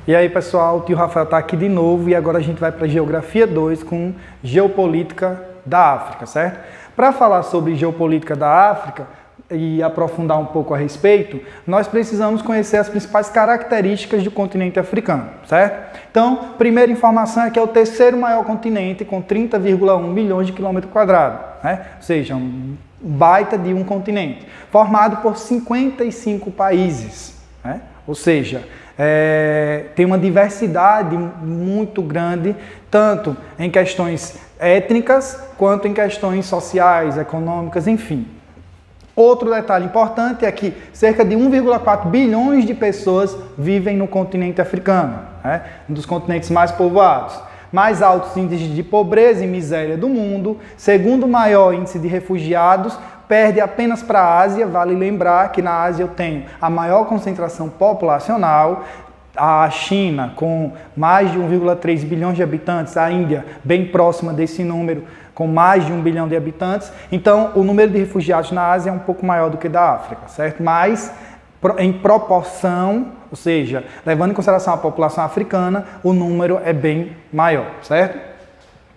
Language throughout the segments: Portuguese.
E aí, pessoal, o tio Rafael está aqui de novo e agora a gente vai para a Geografia 2 com Geopolítica da África, certo? Para falar sobre Geopolítica da África e aprofundar um pouco a respeito, nós precisamos conhecer as principais características do continente africano, certo? Então, primeira informação é que é o terceiro maior continente com 30,1 milhões de quilômetros quadrados, né? Ou seja, um baita de um continente, formado por 55 países, né? Ou seja, tem uma diversidade muito grande, tanto em questões étnicas, quanto em questões sociais, econômicas, enfim. Outro detalhe importante é que cerca de 1,4 bilhões de pessoas vivem no continente africano, né? Um dos continentes mais povoados. Mais altos índices de pobreza e miséria do mundo, segundo maior índice de refugiados, perde apenas para a Ásia. Vale lembrar que na Ásia eu tenho a maior concentração populacional, a China com mais de 1,3 bilhões de habitantes, a Índia bem próxima desse número, com mais de 1 bilhão de habitantes. Então, o número de refugiados na Ásia é um pouco maior do que da África, certo? Mas, em proporção, ou seja, levando em consideração a população africana, o número é bem maior, certo?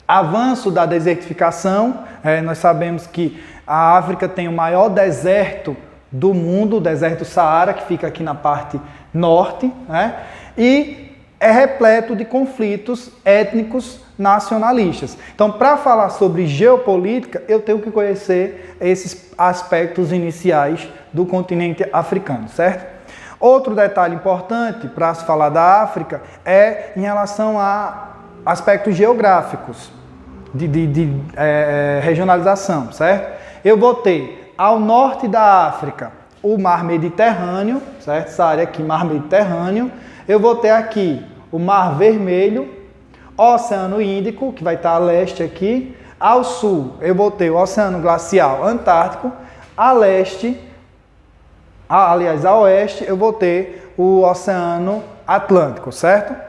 Avanço da desertificação, nós sabemos que a África tem o maior deserto do mundo, o deserto Saara, que fica aqui na parte norte, né? E é repleto de conflitos étnicos nacionalistas. Então, para falar sobre geopolítica, eu tenho que conhecer esses aspectos iniciais do continente africano, certo? Outro detalhe importante para se falar da África é em relação a aspectos geográficos de regionalização, certo? Eu vou ter ao norte da África o Mar Mediterrâneo, certo? Essa área aqui, Mar Mediterrâneo. Eu vou ter aqui o Mar Vermelho, Oceano Índico, que vai estar a leste aqui. Ao sul, eu vou ter o Oceano Glacial Antártico. A leste, aliás, a oeste, eu vou ter o Oceano Atlântico, certo?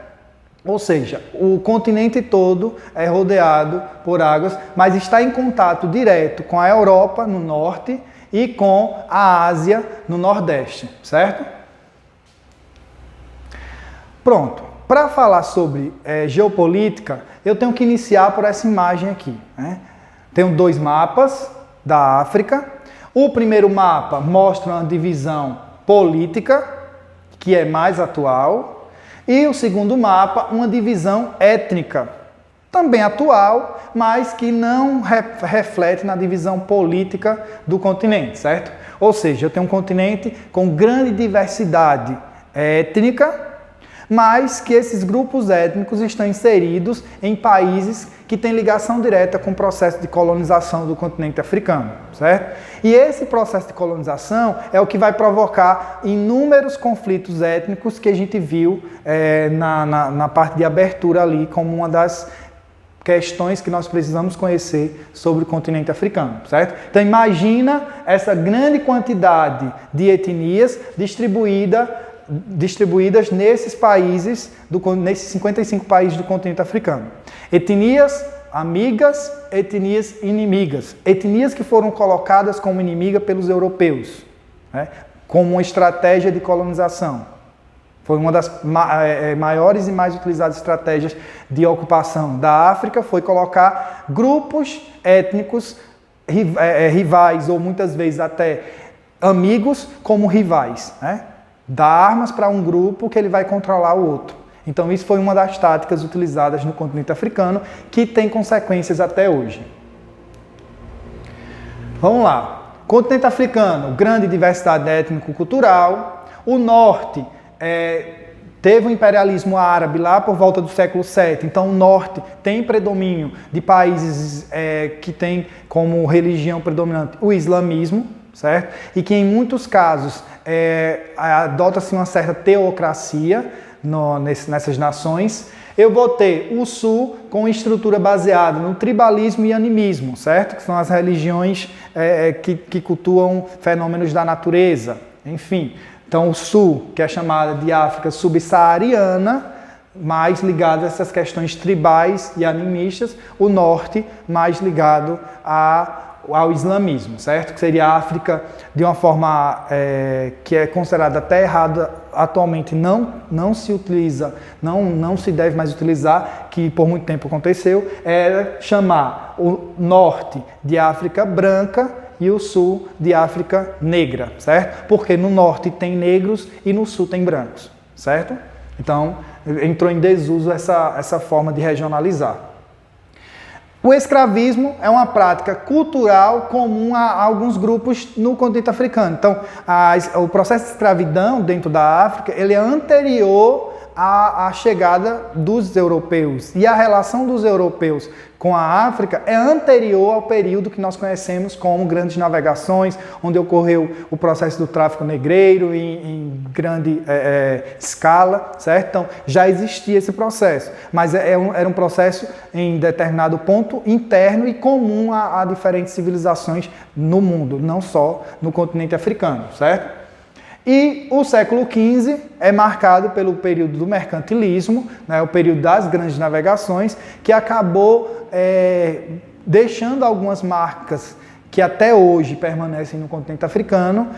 Ou seja, o continente todo é rodeado por águas, mas está em contato direto com a Europa no norte e com a Ásia no nordeste, certo? Pronto. Para falar sobre geopolítica, eu tenho que iniciar por essa imagem aqui, né? Tenho dois mapas da África. O primeiro mapa mostra uma divisão política, que é mais atual. E o segundo mapa, uma divisão étnica, também atual, mas que não reflete na divisão política do continente, certo? Ou seja, eu tenho um continente com grande diversidade étnica, mas que esses grupos étnicos estão inseridos em países que têm ligação direta com o processo de colonização do continente africano, certo? E esse processo de colonização é o que vai provocar inúmeros conflitos étnicos que a gente viu na parte de abertura ali como uma das questões que nós precisamos conhecer sobre o continente africano, certo? Então imagina essa grande quantidade de etnias distribuídas nesses países, nesses 55 países do continente africano. Etnias amigas, etnias inimigas. Etnias que foram colocadas como inimiga pelos europeus, né, como uma estratégia de colonização. Foi uma das maiores e mais utilizadas estratégias de ocupação da África, foi colocar grupos étnicos rivais, ou muitas vezes até amigos, como rivais, né? Dá armas para um grupo que ele vai controlar o outro. Então isso foi uma das táticas utilizadas no continente africano, que tem consequências até hoje. Vamos lá. Continente africano, grande diversidade étnico-cultural. O norte teve o imperialismo árabe lá por volta do século VII. Então o norte tem predomínio de países que têm como religião predominante o islamismo, certo? E que em muitos casos adota-se uma certa teocracia nessas nações. Eu vou ter o sul com estrutura baseada no tribalismo e animismo, certo? Que são as religiões que cultuam fenômenos da natureza, enfim. Então o sul, que é chamada de África subsaariana, mais ligado a essas questões tribais e animistas. O norte, mais ligado a ao islamismo, certo? Que seria a África de uma forma que é considerada até errada, atualmente não se utiliza, não se deve mais utilizar, que por muito tempo aconteceu, era chamar o norte de África branca e o sul de África negra, certo? Porque no norte tem negros e no sul tem brancos, certo? Então, entrou em desuso essa forma de regionalizar. O escravismo é uma prática cultural comum a alguns grupos no continente africano. Então, o processo de escravidão dentro da África, ele é anterior à chegada dos europeus. E a relação dos europeus com a África é anterior ao período que nós conhecemos como grandes navegações, onde ocorreu o processo do tráfico negreiro em grande escala, certo? Então, já existia esse processo, mas era um processo em determinado ponto interno e comum a diferentes civilizações no mundo, não só no continente africano, certo? E o século XV é marcado pelo período do mercantilismo, né, o período das grandes navegações, que acabou deixando algumas marcas que até hoje permanecem no continente africano,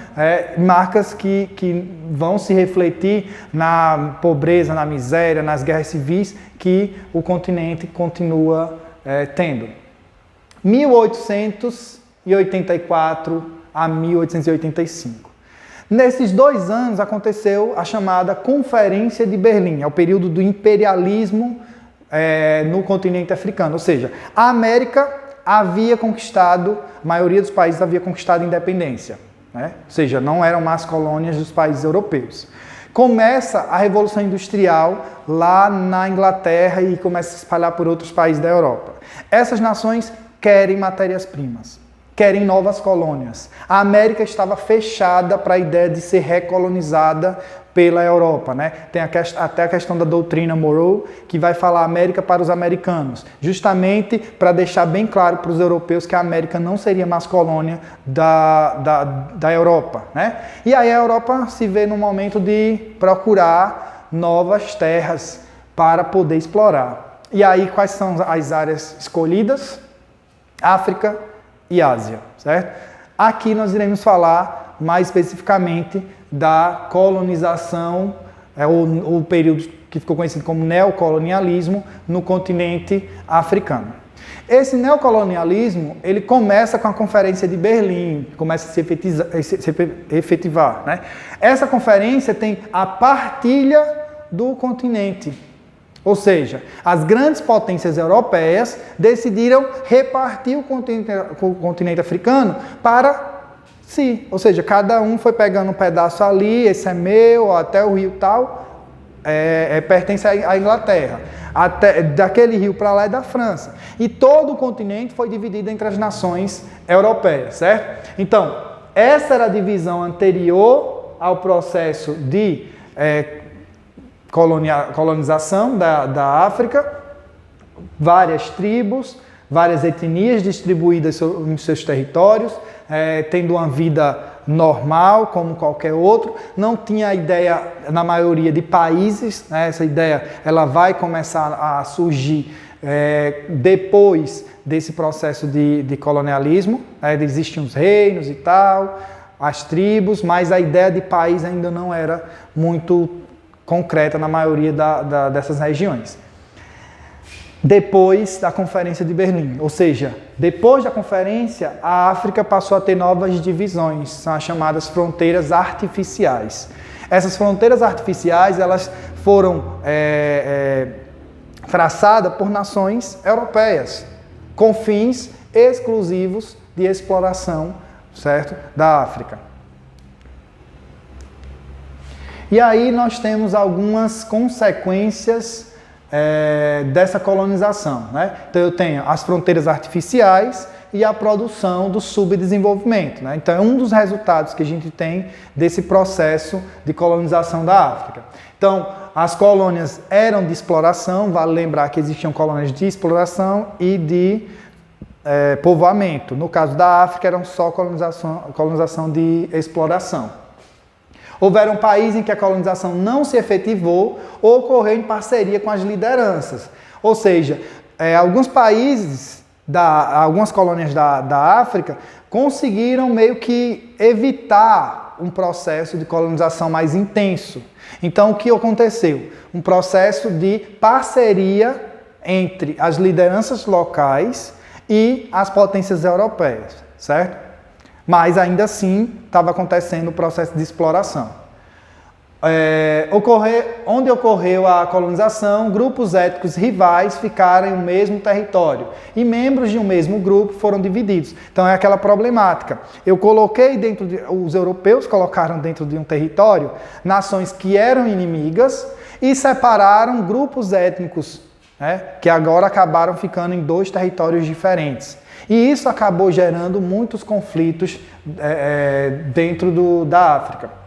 marcas que vão se refletir na pobreza, na miséria, nas guerras civis que o continente continua tendo. 1884 a 1885. Nesses 2 anos aconteceu a chamada Conferência de Berlim, é o período do imperialismo no continente africano, ou seja, a América havia conquistado, a maioria dos países havia conquistado a independência, né? Ou seja, não eram mais colônias dos países europeus. Começa a Revolução Industrial lá na Inglaterra e começa a se espalhar por outros países da Europa. Essas nações querem matérias-primas, querem novas colônias. A América estava fechada para a ideia de ser recolonizada pela Europa, né? Tem até a questão da doutrina Monroe, que vai falar América para os americanos, justamente para deixar bem claro para os europeus que a América não seria mais colônia da Europa, né? E aí a Europa se vê no momento de procurar novas terras para poder explorar. E aí quais são as áreas escolhidas? África e Ásia, certo? Aqui nós iremos falar mais especificamente da colonização, o período que ficou conhecido como neocolonialismo no continente africano. Esse neocolonialismo, ele começa com a Conferência de Berlim, começa a se efetivar, né? Essa conferência tem a partilha do continente. Ou seja, as grandes potências europeias decidiram repartir o continente africano para si. Ou seja, cada um foi pegando um pedaço ali, esse é meu, até o rio tal, pertence à Inglaterra. Até, daquele rio para lá é da França. E todo o continente foi dividido entre as nações europeias, certo? Então, essa era a divisão anterior ao processo de colonização da África, várias tribos, várias etnias distribuídas em seus territórios, tendo uma vida normal, como qualquer outro. Não tinha a ideia, na maioria de países, né? Essa ideia ela vai começar a surgir depois desse processo de colonialismo. Existem os reinos e tal, as tribos, mas a ideia de país ainda não era muito concreta na maioria dessas regiões. Depois da Conferência de Berlim, ou seja, depois da conferência, a África passou a ter novas divisões, são as chamadas fronteiras artificiais. Essas fronteiras artificiais, elas foram traçadas por nações europeias, com fins exclusivos de exploração, certo, da África. E aí nós temos algumas consequências dessa colonização, né? Então eu tenho as fronteiras artificiais e a produção do subdesenvolvimento, né? Então é um dos resultados que a gente tem desse processo de colonização da África. Então as colônias eram de exploração, vale lembrar que existiam colônias de exploração e de povoamento. No caso da África eram só colonização de exploração. Houveram países em que a colonização não se efetivou ou ocorreu em parceria com as lideranças. Ou seja, alguns países algumas colônias da África conseguiram meio que evitar um processo de colonização mais intenso. Então, o que aconteceu? Um processo de parceria entre as lideranças locais e as potências europeias, certo? Mas, ainda assim, estava acontecendo o processo de exploração. Onde ocorreu a colonização, grupos étnicos rivais ficaram em um mesmo território e membros de um mesmo grupo foram divididos. Então é aquela problemática. Os europeus colocaram dentro de um território nações que eram inimigas e separaram grupos étnicos, né, que agora acabaram ficando em 2 territórios diferentes. E isso acabou gerando muitos conflitos dentro da África.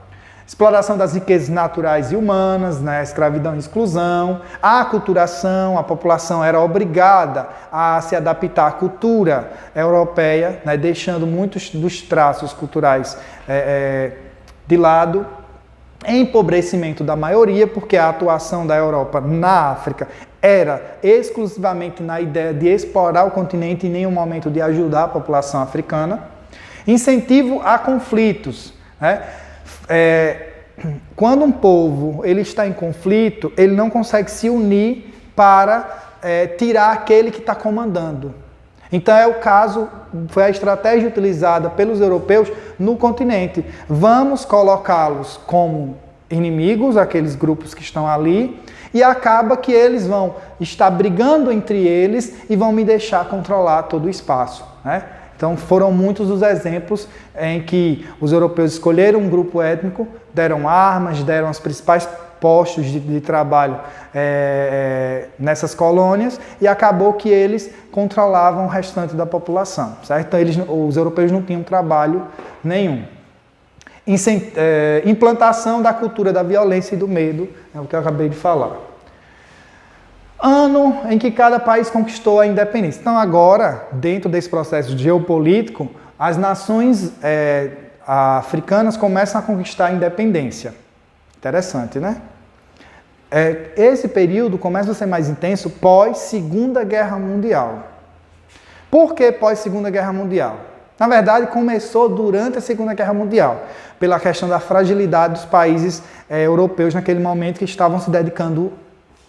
Exploração das riquezas naturais e humanas, né, escravidão e exclusão, a aculturação, a população era obrigada a se adaptar à cultura europeia, né, deixando muitos dos traços culturais de lado, empobrecimento da maioria, porque a atuação da Europa na África era exclusivamente na ideia de explorar o continente e em nenhum momento de ajudar a população africana. Incentivo a conflitos, né? Quando um povo ele está em conflito, ele não consegue se unir para tirar aquele que está comandando. Então foi a estratégia utilizada pelos europeus no continente. Vamos colocá-los como inimigos, aqueles grupos que estão ali, e acaba que eles vão estar brigando entre eles e vão me deixar controlar todo o espaço, né? Então foram muitos os exemplos em que os europeus escolheram um grupo étnico, deram armas, deram os principais postos de trabalho nessas colônias e acabou que eles controlavam o restante da população, certo? Então os europeus não tinham trabalho nenhum. Implantação da cultura da violência e do medo, é o que eu acabei de falar. Ano em que cada país conquistou a independência. Então agora, dentro desse processo geopolítico, as nações africanas começam a conquistar a independência. Interessante, né? Esse período começa a ser mais intenso pós-Segunda Guerra Mundial. Por que pós-Segunda Guerra Mundial? Na verdade, começou durante a Segunda Guerra Mundial, pela questão da fragilidade dos países europeus naquele momento que estavam se dedicando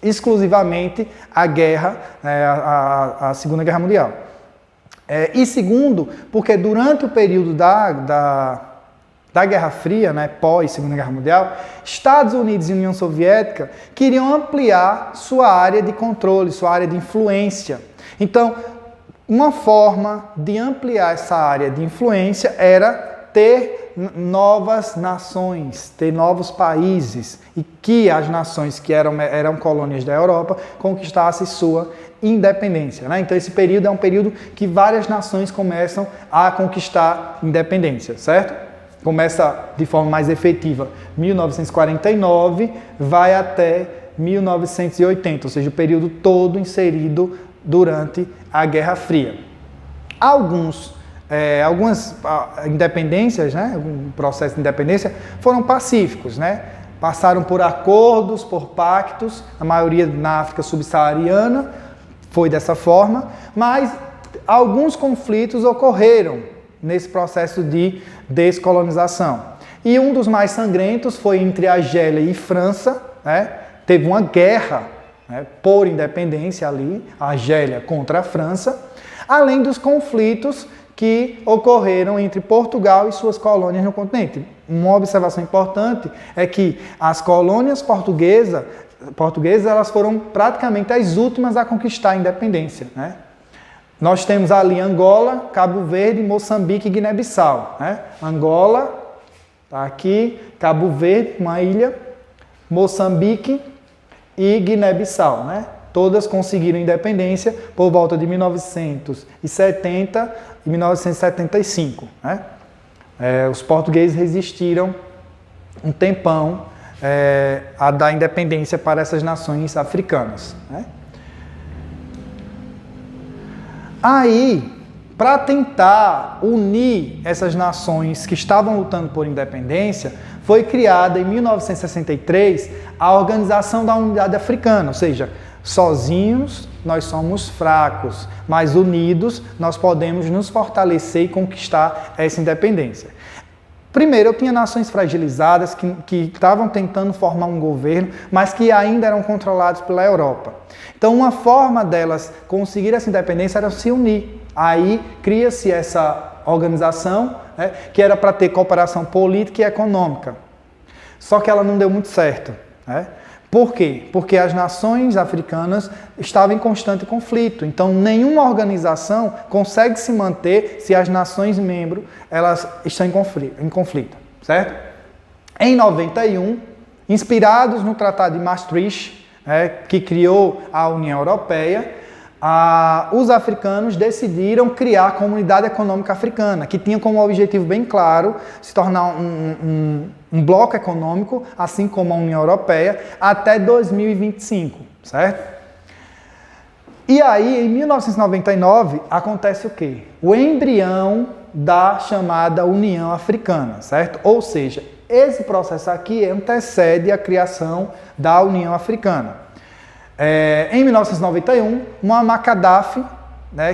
exclusivamente à guerra, à Segunda Guerra Mundial. E segundo, porque durante o período da Guerra Fria, né, pós-Segunda Guerra Mundial, Estados Unidos e União Soviética queriam ampliar sua área de controle, sua área de influência. Então, uma forma de ampliar essa área de influência era ter novas nações, ter novos países, e que as nações que eram colônias da Europa conquistassem sua independência, né? Então esse período é um período que várias nações começam a conquistar independência, certo? Começa de forma mais efetiva 1949, vai até 1980, ou seja, o período todo inserido durante a Guerra Fria. Algumas independências, né, algum processo de independência, foram pacíficos, né? Passaram por acordos, por pactos, a maioria na África subsaariana foi dessa forma, mas alguns conflitos ocorreram nesse processo de descolonização. E um dos mais sangrentos foi entre Argélia e França, né? Teve uma guerra, né, por independência ali, a Argélia contra a França, além dos conflitos que ocorreram entre Portugal e suas colônias no continente. Uma observação importante é que as colônias portuguesas elas foram praticamente as últimas a conquistar a independência, né? Nós temos ali Angola, Cabo Verde, Moçambique e Guiné-Bissau, né? Angola, tá aqui, Cabo Verde, uma ilha, Moçambique e Guiné-Bissau, né? Todas conseguiram independência por volta de 1970 e 1975. Né? Os portugueses resistiram um tempão a dar independência para essas nações africanas. Né? Aí, para tentar unir essas nações que estavam lutando por independência, foi criada em 1963 a Organização da Unidade Africana, ou seja, Sozinhos nós somos fracos, mas unidos nós podemos nos fortalecer e conquistar essa independência. Primeiro, eu tinha nações fragilizadas que estavam tentando formar um governo, mas que ainda eram controlados pela Europa. Então, uma forma delas conseguir essa independência era se unir. Aí cria-se essa organização, né, que era para ter cooperação política e econômica. Só que ela não deu muito certo, né? Por quê? Porque as nações africanas estavam em constante conflito. Então, nenhuma organização consegue se manter se as nações membros elas estão em conflito, certo? Em 91, inspirados no Tratado de Maastricht, que criou a União Europeia, os africanos decidiram criar a Comunidade Econômica Africana, que tinha como objetivo bem claro se tornar um bloco econômico, assim como a União Europeia, até 2025, certo? E aí, em 1999, acontece o quê? O embrião da chamada União Africana, certo? Ou seja, esse processo aqui antecede a criação da União Africana. Em 1991, Muammar Gaddafi,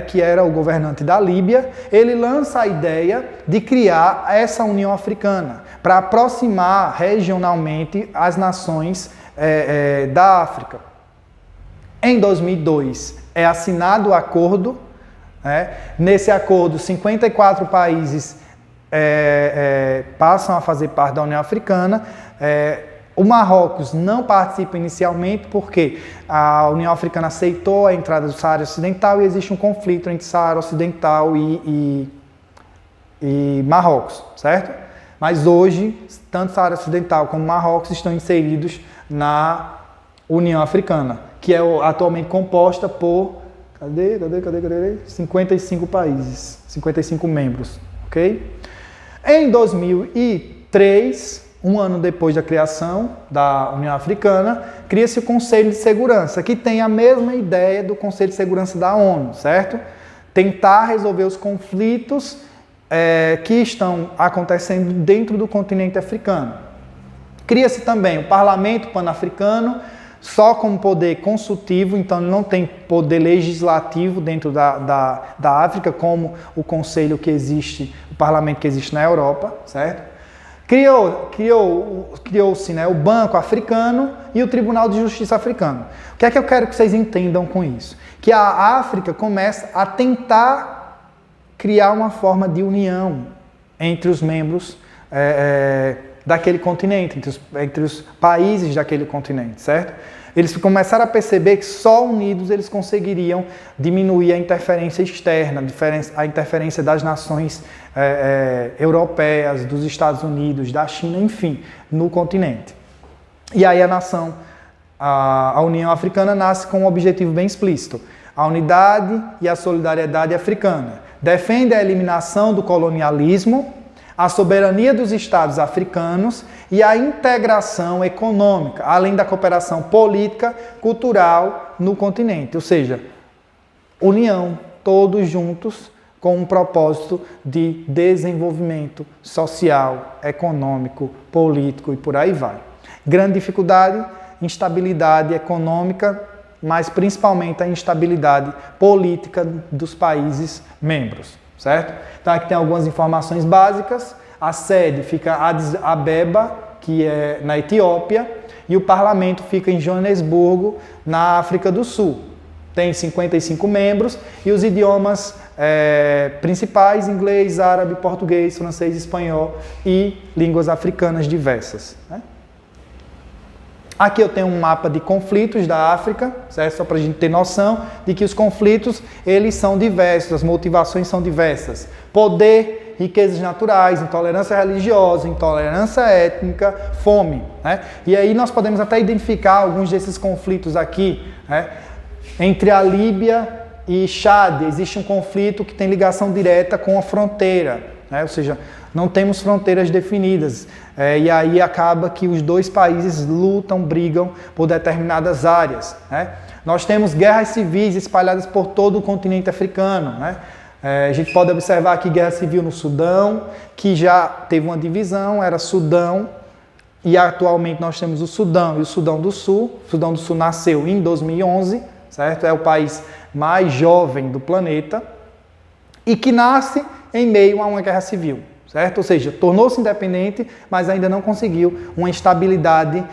que era o governante da Líbia, ele lança a ideia de criar essa União Africana para aproximar regionalmente as nações da África. Em 2002, é assinado o acordo. Nesse acordo, 54 países passam a fazer parte da União Africana. O Marrocos não participa inicialmente porque a União Africana aceitou a entrada do Saara Ocidental e existe um conflito entre Saara Ocidental e Marrocos, certo? Mas hoje, tanto Saara Ocidental como Marrocos estão inseridos na União Africana, que é atualmente composta por 55 países, 55 membros, ok? Em 2003, um ano depois da criação da União Africana, cria-se o Conselho de Segurança, que tem a mesma ideia do Conselho de Segurança da ONU, certo? Tentar resolver os conflitos que estão acontecendo dentro do continente africano. Cria-se também o Parlamento Pan-Africano, só como poder consultivo, então não tem poder legislativo dentro da África, como o Conselho que existe, o Parlamento que existe na Europa, certo? Criou-se o Banco Africano e o Tribunal de Justiça Africano. O que é que eu quero que vocês entendam com isso? Que a África começa a tentar criar uma forma de união entre os membros daquele continente, entre os países daquele continente, certo? Eles começaram a perceber que só unidos eles conseguiriam diminuir a interferência externa, a interferência das nações europeias, dos Estados Unidos, da China, enfim, no continente. E aí a União Africana nasce com um objetivo bem explícito: a unidade e a solidariedade africana. Defende a eliminação do colonialismo, a soberania dos estados africanos e a integração econômica, além da cooperação política, cultural no continente. Ou seja, união, todos juntos, com um propósito de desenvolvimento social, econômico, político e por aí vai. Grande dificuldade, instabilidade econômica, mas principalmente a instabilidade política dos países membros, certo? Então aqui tem algumas informações básicas. A sede fica em Addis Abeba, que é na Etiópia, e o parlamento fica em Joanesburgo, na África do Sul. Tem 55 membros e os idiomas principais: inglês, árabe, português, francês, espanhol e línguas africanas diversas, né? Aqui eu tenho um mapa de conflitos da África, certo? Só para a gente ter noção de que os conflitos, eles são diversos, as motivações são diversas. Poder, riquezas naturais, intolerância religiosa, intolerância étnica, fome, né? E aí nós podemos até identificar alguns desses conflitos aqui, né? Entre a Líbia e Chad, existe um conflito que tem ligação direta com a fronteira, né? Ou seja, não temos fronteiras definidas. E aí acaba que os dois países lutam, brigam por determinadas áreas, né? Nós temos guerras civis espalhadas por todo o continente africano, né? A gente pode observar aqui guerra civil no Sudão, que já teve uma divisão, era Sudão e atualmente nós temos o Sudão e o Sudão do Sul. O Sudão do Sul nasceu em 2011, certo? É o país mais jovem do planeta e que nasce em meio a uma guerra civil, certo? Ou seja, tornou-se independente, mas ainda não conseguiu uma estabilidade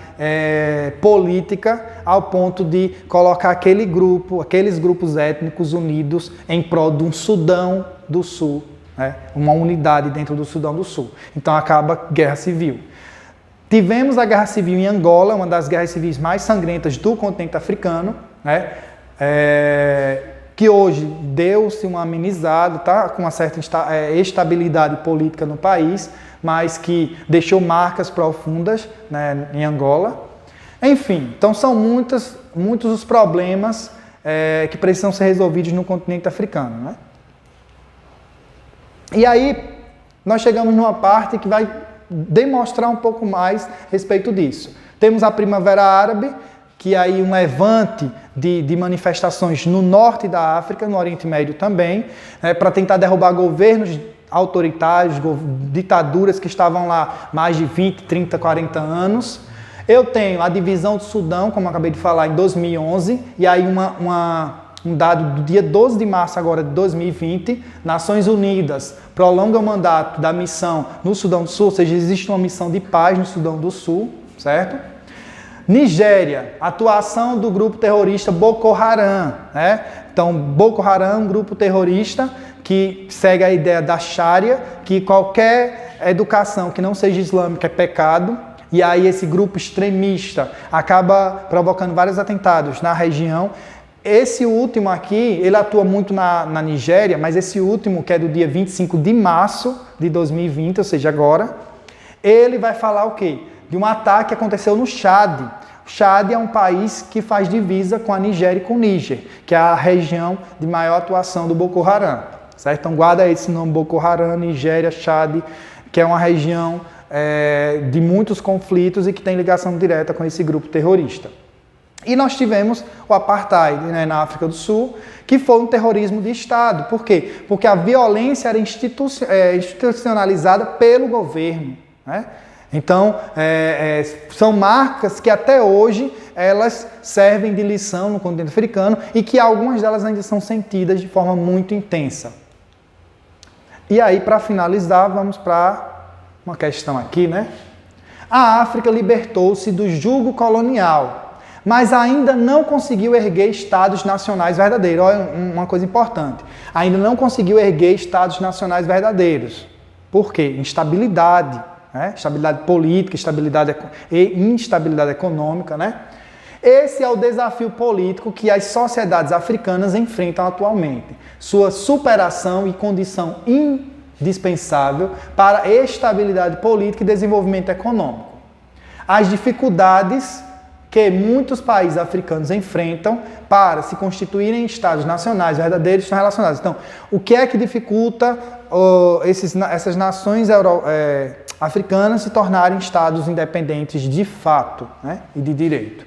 política ao ponto de colocar aqueles grupos étnicos unidos em prol de um Sudão do Sul, né? Uma unidade dentro do Sudão do Sul. Então acaba a guerra civil. Tivemos a guerra civil em Angola, uma das guerras civis mais sangrentas do continente africano, né? Que hoje deu-se uma amenizada, tá? Com uma certa estabilidade política no país, mas que deixou marcas profundas, né, em Angola. Enfim, então são muitos os problemas que precisam ser resolvidos no continente africano, né? E aí nós chegamos numa parte que vai demonstrar um pouco mais a respeito disso. Temos a Primavera Árabe, que é aí um levante de manifestações no norte da África, no Oriente Médio também, para tentar derrubar governos autoritários, ditaduras que estavam lá mais de 20, 30, 40 anos. Eu tenho a divisão do Sudão, como eu acabei de falar, em 2011, e aí um dado do dia 12 de março agora de 2020, Nações Unidas prolonga o mandato da missão no Sudão do Sul, ou seja, existe uma missão de paz no Sudão do Sul, certo? Nigéria, atuação do grupo terrorista Boko Haram, né? Então, Boko Haram, um grupo terrorista que segue a ideia da Sharia, que qualquer educação que não seja islâmica é pecado, e aí esse grupo extremista acaba provocando vários atentados na região. Esse último aqui, ele atua muito na Nigéria, mas esse último, que é do dia 25 de março de 2020, ou seja, agora, ele vai falar o quê? De um ataque que aconteceu no Chad. O Chad é um país que faz divisa com a Nigéria e com o Níger, que é a região de maior atuação do Boko Haram, certo? Então guarda esse nome, Boko Haram, Nigéria, Chad, que é uma região de muitos conflitos e que tem ligação direta com esse grupo terrorista. E nós tivemos o Apartheid, né, na África do Sul, que foi um terrorismo de Estado. Por quê? Porque a violência era institucionalizada pelo governo, né? Então, são marcas que até hoje elas servem de lição no continente africano e que algumas delas ainda são sentidas de forma muito intensa. E aí, para finalizar, vamos para uma questão aqui, né? A África libertou-se do jugo colonial, mas ainda não conseguiu erguer estados nacionais verdadeiros. Olha, uma coisa importante. Ainda não conseguiu erguer estados nacionais verdadeiros. Por quê? Instabilidade, né? Estabilidade política, e instabilidade econômica, né? Esse é o desafio político que as sociedades africanas enfrentam atualmente. Sua superação e condição indispensável para a estabilidade política e desenvolvimento econômico. As dificuldades que muitos países africanos enfrentam para se constituírem em estados nacionais verdadeiros estão relacionados. Então, o que é que dificulta essas nações africanas se tornarem estados independentes de fato, né, e de direito?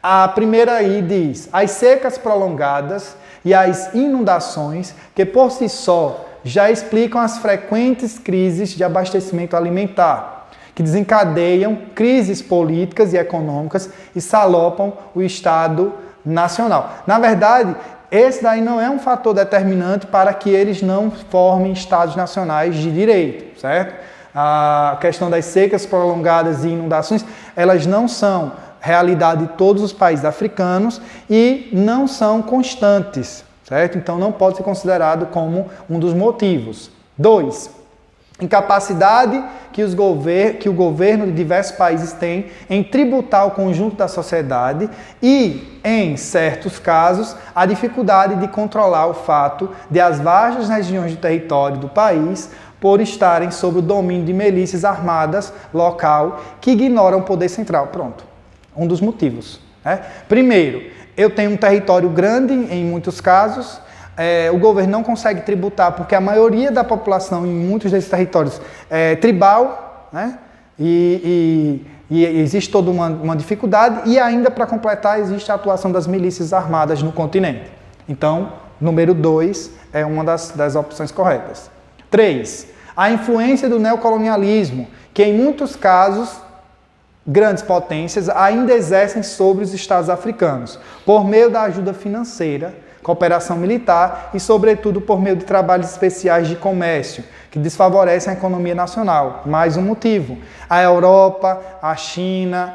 A primeira aí diz: as secas prolongadas e as inundações, que por si só já explicam as frequentes crises de abastecimento alimentar, que desencadeiam crises políticas e econômicas e salopam o Estado nacional. Na verdade, esse daí não é um fator determinante para que eles não formem Estados nacionais de direito, certo? A questão das secas prolongadas e inundações, elas não são realidade de todos os países africanos e não são constantes, certo? Então não pode ser considerado como um dos motivos. 2. Incapacidade que o governo de diversos países tem em tributar o conjunto da sociedade e, em certos casos, a dificuldade de controlar o fato de as vastas regiões do território do país por estarem sob o domínio de milícias armadas local que ignoram o poder central. Pronto, um dos motivos, né? Primeiro, eu tenho um território grande em muitos casos. O governo não consegue tributar porque a maioria da população em muitos desses territórios é tribal, né? E existe toda uma dificuldade e ainda, para completar, existe a atuação das milícias armadas no continente. Então, número 2 é uma das opções corretas. 3. A influência do neocolonialismo, que em muitos casos grandes potências ainda exercem sobre os estados africanos, por meio da ajuda financeira, cooperação militar e, sobretudo, por meio de trabalhos especiais de comércio, que desfavorecem a economia nacional. Mais um motivo: a Europa, a China,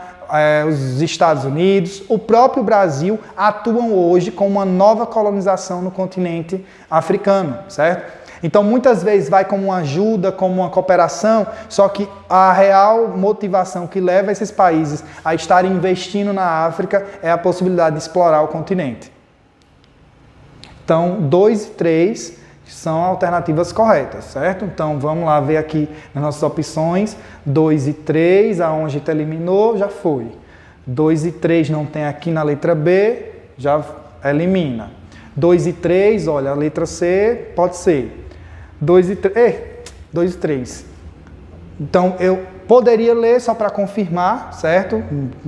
os Estados Unidos, o próprio Brasil atuam hoje com uma nova colonização no continente africano, certo? Então, muitas vezes vai como uma ajuda, como uma cooperação, só que a real motivação que leva esses países a estarem investindo na África é a possibilidade de explorar o continente. Então, 2 e 3 são alternativas corretas, certo? Então, vamos lá ver aqui nas nossas opções. 2 e 3, aonde a gente eliminou, já foi. 2 e 3 não tem aqui na letra B, já elimina. 2 e 3, olha, a letra C pode ser. 2 e 3. Então, eu poderia ler só para confirmar, certo?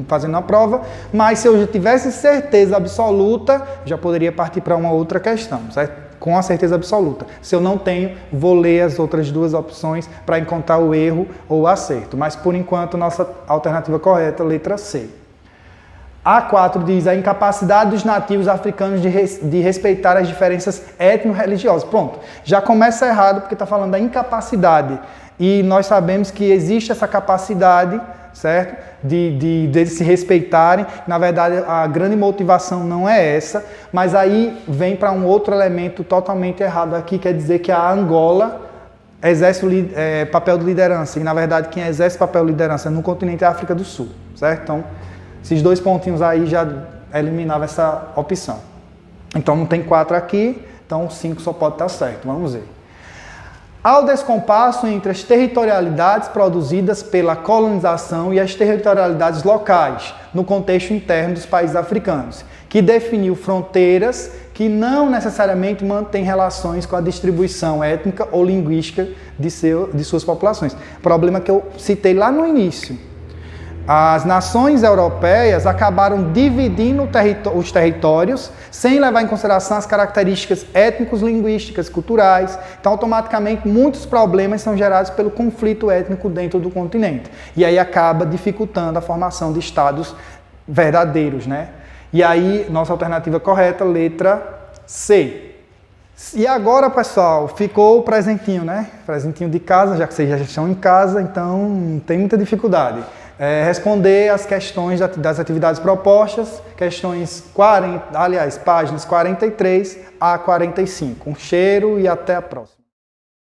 Fazendo a prova, mas se eu já tivesse certeza absoluta, já poderia partir para uma outra questão, certo? Com a certeza absoluta. Se eu não tenho, vou ler as outras duas opções para encontrar o erro ou o acerto. Mas, por enquanto, nossa alternativa correta, letra C. A4 diz a incapacidade dos nativos africanos de respeitar as diferenças étnico-religiosas. Pronto, já começa errado porque está falando da incapacidade. E nós sabemos que existe essa capacidade, certo? De se respeitarem. Na verdade, a grande motivação não é essa, mas aí vem para um outro elemento totalmente errado aqui, quer dizer que a Angola exerce papel de liderança. E, na verdade, quem exerce papel de liderança no continente é a África do Sul, certo? Então, esses 2 pontinhos aí já eliminava essa opção. Então não tem 4 aqui, então 5 só pode estar certo. Vamos ver. Há o descompasso entre as territorialidades produzidas pela colonização e as territorialidades locais, no contexto interno dos países africanos, que definiu fronteiras que não necessariamente mantêm relações com a distribuição étnica ou linguística de suas populações. Problema que eu citei lá no início. As nações europeias acabaram dividindo os territórios sem levar em consideração as características étnicos, linguísticas, culturais. Então, automaticamente, muitos problemas são gerados pelo conflito étnico dentro do continente. E aí acaba dificultando a formação de estados verdadeiros, né? E aí, nossa alternativa correta, letra C. E agora, pessoal, ficou o presentinho, né? Presentinho de casa, já que vocês já estão em casa, então não tem muita dificuldade. Responder as questões das atividades propostas, questões páginas 43 a 45. Um cheiro e até a próxima.